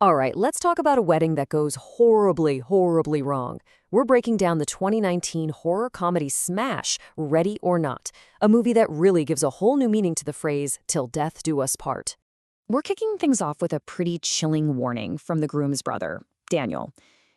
All right, let's talk about a wedding that goes horribly, horribly wrong. We're breaking down the 2019 horror comedy smash, Ready or Not, a movie that really gives a whole new meaning to the phrase, "Till death do us part." We're kicking things off with a pretty chilling warning from the groom's brother, Daniel.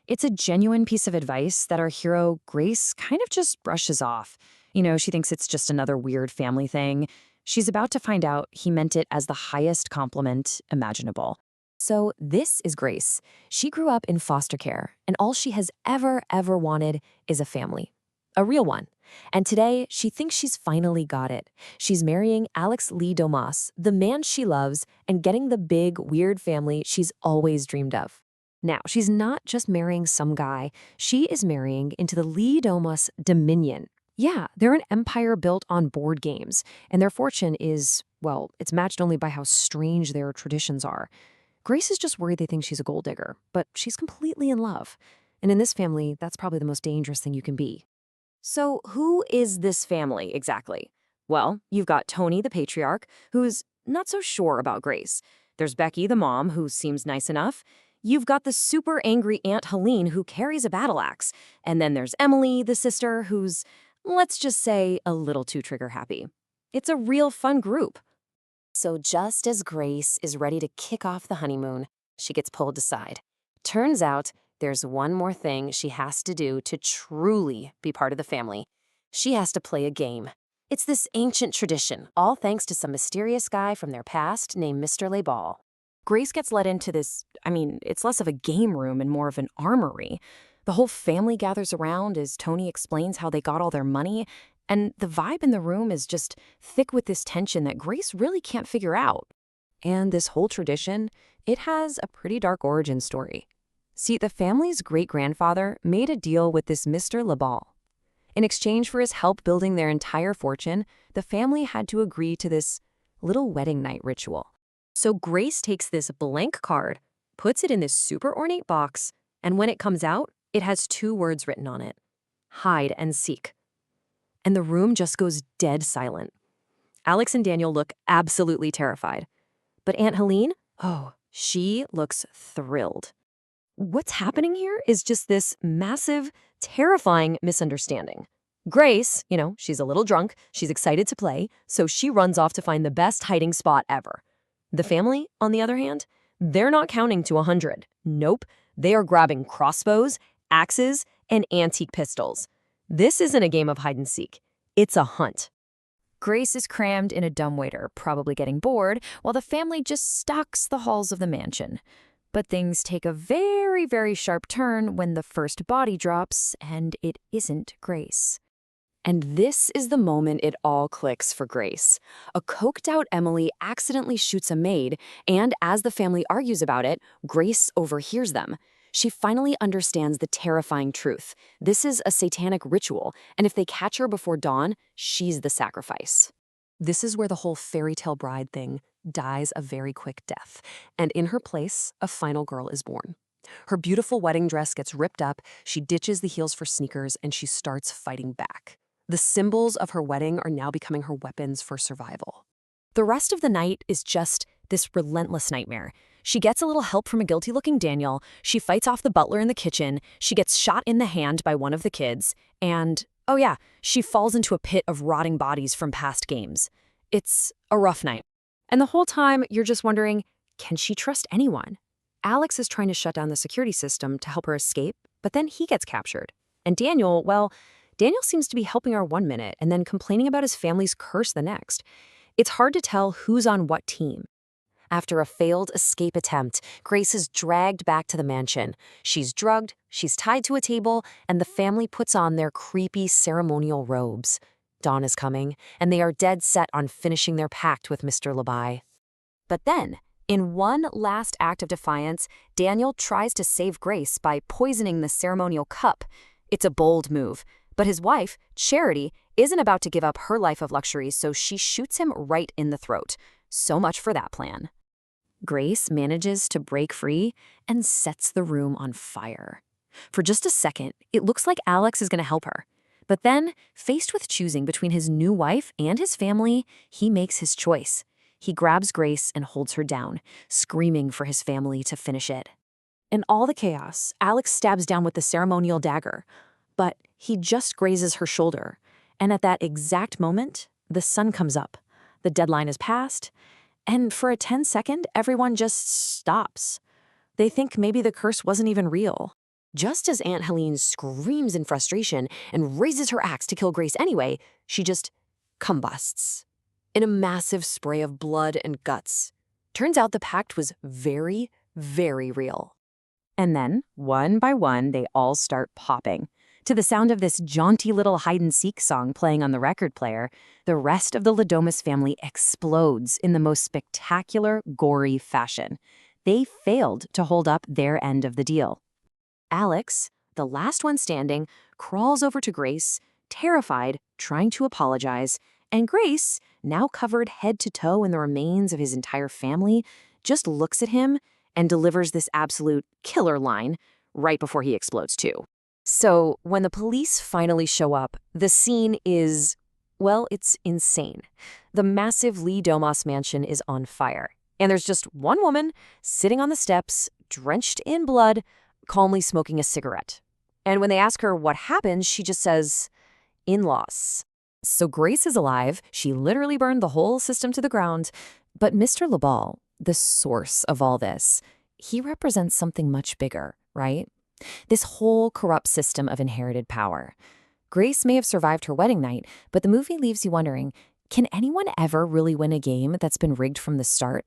It's a genuine piece of advice that our hero, Grace, kind of just brushes off. She thinks it's just another weird family thing. She's about to find out he meant it as the highest compliment imaginable. So this is Grace. She grew up in foster care, and all she has ever wanted is a family. A real one. And today, she thinks she's finally got it. She's marrying Alex Lee Domas, the man she loves, and getting the big, weird family she's always dreamed of. Now, she's not just marrying some guy. She is marrying into the Lee Domas Dominion. Yeah, they're an empire built on board games, and their fortune is, well, it's matched only by how strange their traditions are. Grace is just worried they think she's a gold digger, but she's completely in love. And in this family, that's probably the most dangerous thing you can be. So who is this family exactly? Well, you've got Tony, the patriarch, who's not so sure about Grace. There's Becky, the mom, who seems nice enough. You've got the super angry Aunt Helene, who carries a battle axe. And then there's Emily, the sister, who's, let's just say, a little too trigger-happy. It's a real fun group. So just as Grace is ready to kick off the honeymoon, she gets pulled aside. Turns out there's one more thing she has to do to truly be part of the family. She has to play a game. It's this ancient tradition, all thanks to some mysterious guy from their past named Mr. Lebal. Grace gets let into this, it's less of a game room and more of an armory. The whole family gathers around as Tony explains how they got all their money, and the vibe in the room is just thick with this tension that Grace really can't figure out. And this whole tradition, it has a pretty dark origin story. See, the family's great-grandfather made a deal with this Mr. Lebal. In exchange for his help building their entire fortune, the family had to agree to this little wedding night ritual. So Grace takes this blank card, puts it in this super ornate box, and when it comes out, it has 2 words written on it: hide and seek. And the room just goes dead silent. Alex and Daniel look absolutely terrified. But Aunt Helene, she looks thrilled. What's happening here is just this massive, terrifying misunderstanding. Grace, she's a little drunk, she's excited to play, so she runs off to find the best hiding spot ever. The family, on the other hand, they're not counting to 100. Nope, they are grabbing crossbows, axes, and antique pistols. This isn't a game of hide and seek. It's a hunt. Grace is crammed in a dumbwaiter, probably getting bored, while the family just stalks the halls of the mansion. But things take a very sharp turn when the first body drops, and it isn't Grace. And this is the moment it all clicks for Grace. A coked-out Emily accidentally shoots a maid, and as the family argues about it, Grace overhears them. She finally understands the terrifying truth. This is a satanic ritual, and if they catch her before dawn, she's the sacrifice. This is where the whole fairy tale bride thing dies a very quick death, and in her place, a final girl is born. Her beautiful wedding dress gets ripped up, she ditches the heels for sneakers, and she starts fighting back. The symbols of her wedding are now becoming her weapons for survival. The rest of the night is just this relentless nightmare. She gets a little help from a guilty-looking Daniel, she fights off the butler in the kitchen, she gets shot in the hand by one of the kids, and, she falls into a pit of rotting bodies from past games. It's a rough night. And the whole time, you're just wondering, can she trust anyone? Alex is trying to shut down the security system to help her escape, but then he gets captured. And Daniel seems to be helping her 1 minute and then complaining about his family's curse the next. It's hard to tell who's on what team. After a failed escape attempt, Grace is dragged back to the mansion. She's drugged, she's tied to a table, and the family puts on their creepy ceremonial robes. Dawn is coming, and they are dead set on finishing their pact with Mr. Lebal. But then, in one last act of defiance, Daniel tries to save Grace by poisoning the ceremonial cup. It's a bold move, but his wife, Charity, isn't about to give up her life of luxury, so she shoots him right in the throat. So much for that plan. Grace manages to break free and sets the room on fire. For just a second, it looks like Alex is going to help her. But then, faced with choosing between his new wife and his family, he makes his choice. He grabs Grace and holds her down, screaming for his family to finish it. In all the chaos, Alex stabs down with the ceremonial dagger, but he just grazes her shoulder. And at that exact moment, the sun comes up. The deadline is passed, and for a 10-second, everyone just stops. They think maybe the curse wasn't even real. Just as Aunt Helene screams in frustration and raises her axe to kill Grace anyway, she just combusts in a massive spray of blood and guts. Turns out the pact was very, very real. And then, one by one, they all start popping. To the sound of this jaunty little hide-and-seek song playing on the record player, the rest of the Domas family explodes in the most spectacular, gory fashion. They failed to hold up their end of the deal. Alex, the last one standing, crawls over to Grace, terrified, trying to apologize, and Grace, now covered head to toe in the remains of his entire family, just looks at him and delivers this absolute killer line right before he explodes too. So when the police finally show up, the scene is, well, it's insane. The massive Lee Domas mansion is on fire, and there's just one woman sitting on the steps, drenched in blood, calmly smoking a cigarette. And when they ask her what happened, she just says, in-laws. So Grace is alive. She literally burned the whole system to the ground. But Mr. LaBelle, the source of all this, he represents something much bigger, right? This whole corrupt system of inherited power. Grace may have survived her wedding night, but the movie leaves you wondering, can anyone ever really win a game that's been rigged from the start?